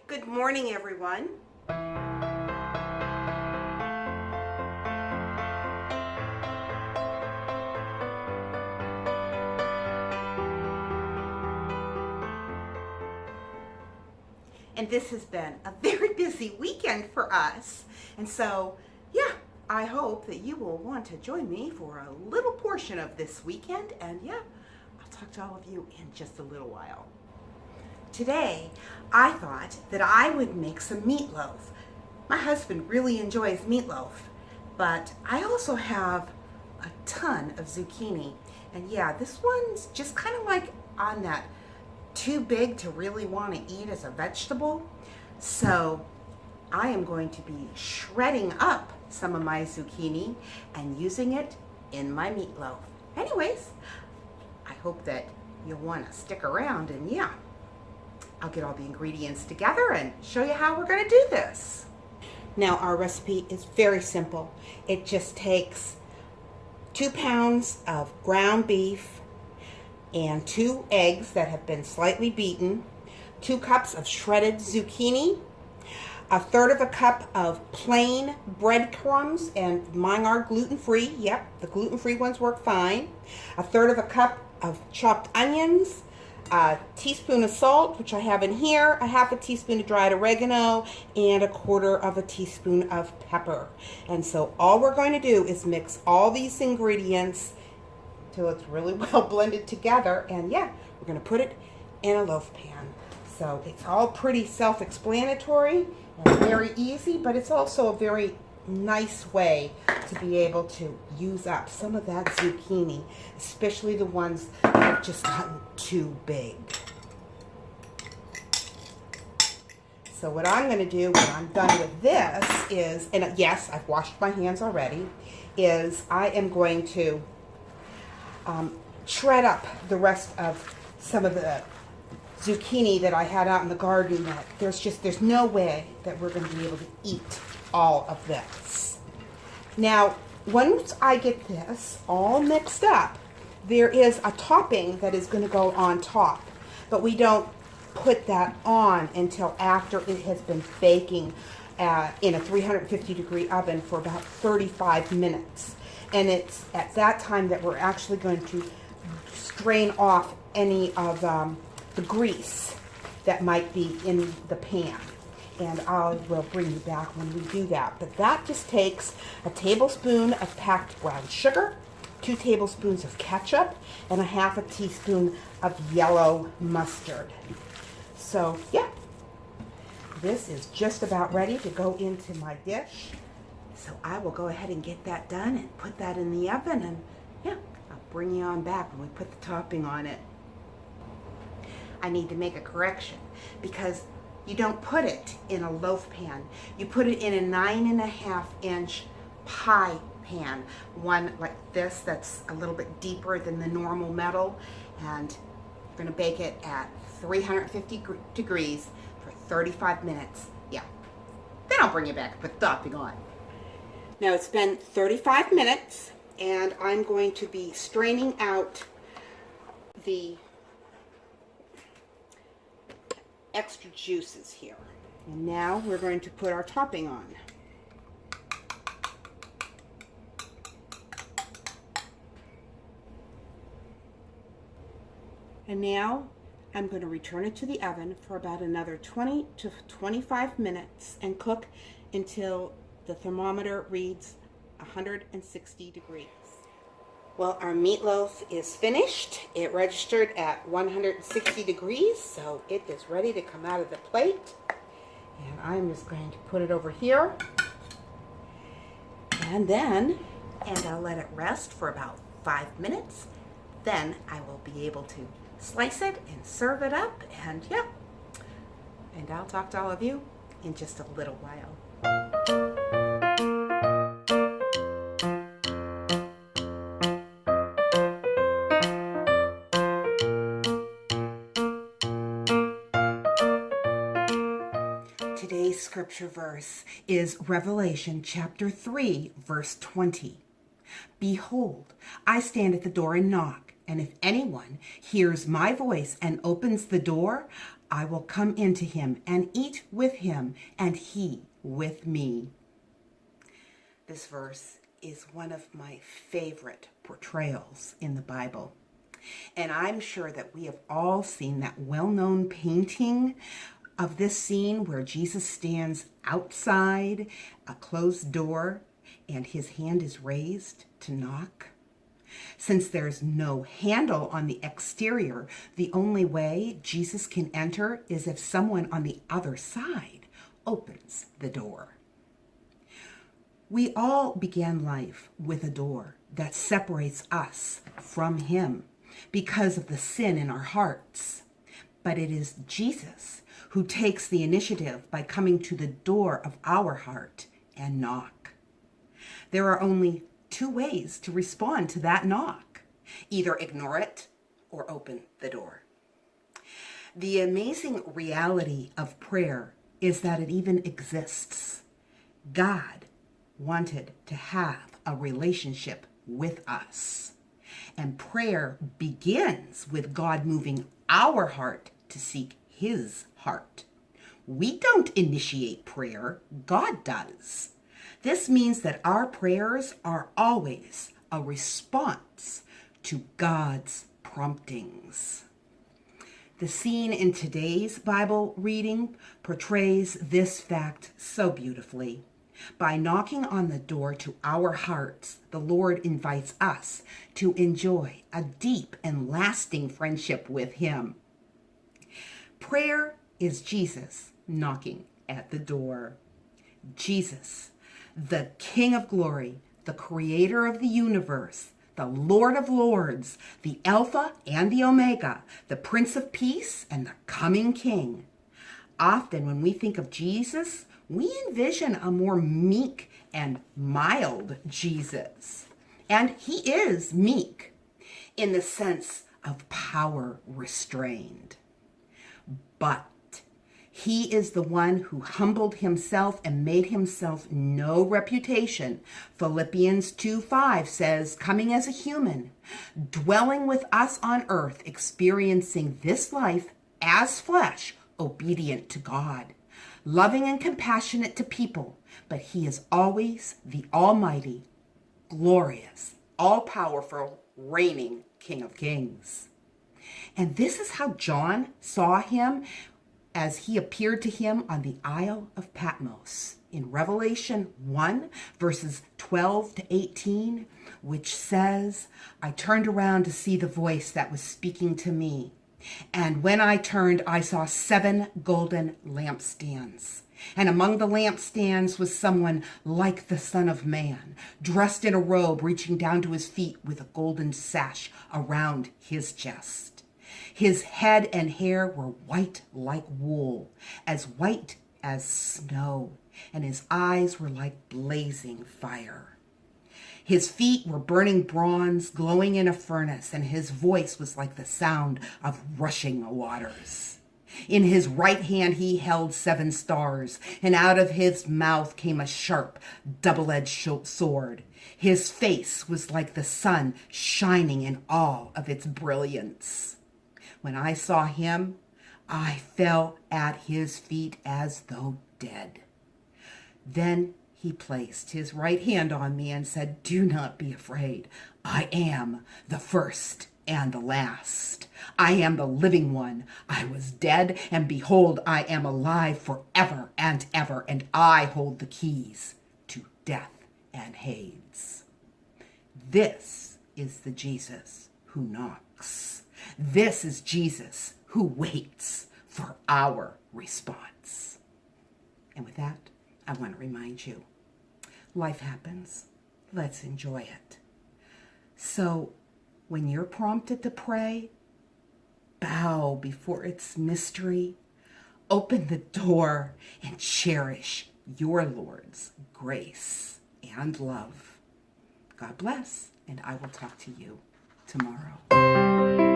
Good morning, everyone. And this has been a very busy weekend for us. And so, yeah, I hope that you will want to join me for a little portion of this weekend. And yeah, I'll talk to all of you in just a little while. Today, I thought that I would make some meatloaf. My husband really enjoys meatloaf, but I also have a ton of zucchini. And yeah, this one's just kind of like on that too big to really want to eat as a vegetable. So I am going to be shredding up some of my zucchini and using it in my meatloaf. Anyways, I hope that you'll want to stick around, and yeah, I'll get all the ingredients together and show you how we're going to do this. Now, our recipe is very simple. It just takes 2 pounds of ground beef and 2 eggs that have been slightly beaten, 2 cups of shredded zucchini, 1/3 of a cup of plain breadcrumbs, and mine are gluten-free. Yep, the gluten-free ones work fine. 1/3 of a cup of chopped onions, a teaspoon of salt, which I have in here, a 1/2 teaspoon of dried oregano, and 1/4 teaspoon of pepper. And so all we're going to do is mix all these ingredients till it's really well blended together. And yeah, we're going to put it in a loaf pan. So it's all pretty self-explanatory and very easy, but it's also a very nice way to be able to use up some of that zucchini, especially the ones that have just gotten too big. So what I'm going to do when I'm done with this is, and yes, I've washed my hands already, is I am going to shred up the rest of some of the zucchini that I had out in the garden. That there's no way that we're going to be able to eat all of this. Now, once I get this all mixed up, there is a topping that is going to go on top, but we don't put that on until after it has been baking in a 350-degree oven for about 35 minutes. And it's at that time that we're actually going to strain off any of the grease that might be in the pan. And I will bring you back when we do that. But that just takes a tablespoon of packed brown sugar, 2 tablespoons of ketchup, and a 1/2 teaspoon of yellow mustard. So yeah, this is just about ready to go into my dish. So I will go ahead and get that done and put that in the oven, and yeah, I'll bring you on back when we put the topping on it. I need to make a correction, because you don't put it in a loaf pan. You put it in a 9.5-inch pie pan, one like this that's a little bit deeper than the normal metal, and you're going to bake it at 350 degrees for 35 minutes. Yeah, then I'll bring you back and put the topping on. Now it's been 35 minutes, and I'm going to be straining out the extra juices here. And now we're going to put our topping on. And now I'm going to return it to the oven for about another 20 to 25 minutes and cook until the thermometer reads 160 degrees. Well, our meatloaf is finished. It registered at 160 degrees, so it is ready to come out of the plate. And I'm just going to put it over here. And I'll let it rest for about 5 minutes. Then I will be able to slice it and serve it up, and yeah. And I'll talk to all of you in just a little while. Today's scripture verse is Revelation chapter 3, verse 20. Behold, I stand at the door and knock, and if anyone hears my voice and opens the door, I will come into him and eat with him, and he with me. This verse is one of my favorite portrayals in the Bible. And I'm sure that we have all seen that well-known painting of this scene where Jesus stands outside a closed door and his hand is raised to knock. Since there's no handle on the exterior, the only way Jesus can enter is if someone on the other side opens the door. We all began life with a door that separates us from him because of the sin in our hearts. But it is Jesus who takes the initiative by coming to the door of our heart and knock. There are only two ways to respond to that knock. Either ignore it or open the door. The amazing reality of prayer is that it even exists. God wanted to have a relationship with us. And prayer begins with God moving our heart to seek his heart. We don't initiate prayer, God does. This means that our prayers are always a response to God's promptings. The scene in today's Bible reading portrays this fact so beautifully. By knocking on the door to our hearts, the Lord invites us to enjoy a deep and lasting friendship with him. Prayer is Jesus knocking at the door. Jesus, the King of Glory, the Creator of the universe, the Lord of Lords, the Alpha and the Omega, the Prince of Peace and the coming King. Often when we think of Jesus, we envision a more meek and mild Jesus. And he is meek in the sense of power restrained. But he is the one who humbled himself and made himself no reputation. Philippians 2:5 says, coming as a human, dwelling with us on earth, experiencing this life as flesh, obedient to God, loving and compassionate to people, but he is always the almighty, glorious, all-powerful, reigning King of Kings. And this is how John saw him as he appeared to him on the Isle of Patmos in Revelation 1, verses 12 to 18, which says, I turned around to see the voice that was speaking to me. And when I turned, I saw 7 golden lampstands. And among the lampstands was someone like the Son of Man, dressed in a robe reaching down to his feet with a golden sash around his chest. His head and hair were white like wool, as white as snow, and his eyes were like blazing fire. His feet were burning bronze, glowing in a furnace, and his voice was like the sound of rushing waters. In his right hand he held 7 stars, and out of his mouth came a sharp, double-edged sword. His face was like the sun shining in all of its brilliance. When I saw him, I fell at his feet as though dead. Then he placed his right hand on me and said, do not be afraid. I am the first and the last. I am the living one. I was dead, and behold, I am alive forever and ever, and I hold the keys to death and Hades. This is the Jesus who knocks. This is Jesus who waits for our response. And with that, I want to remind you, life happens. Let's enjoy it. So when you're prompted to pray, bow before its mystery, open the door, and cherish your Lord's grace and love. God bless, and I will talk to you tomorrow.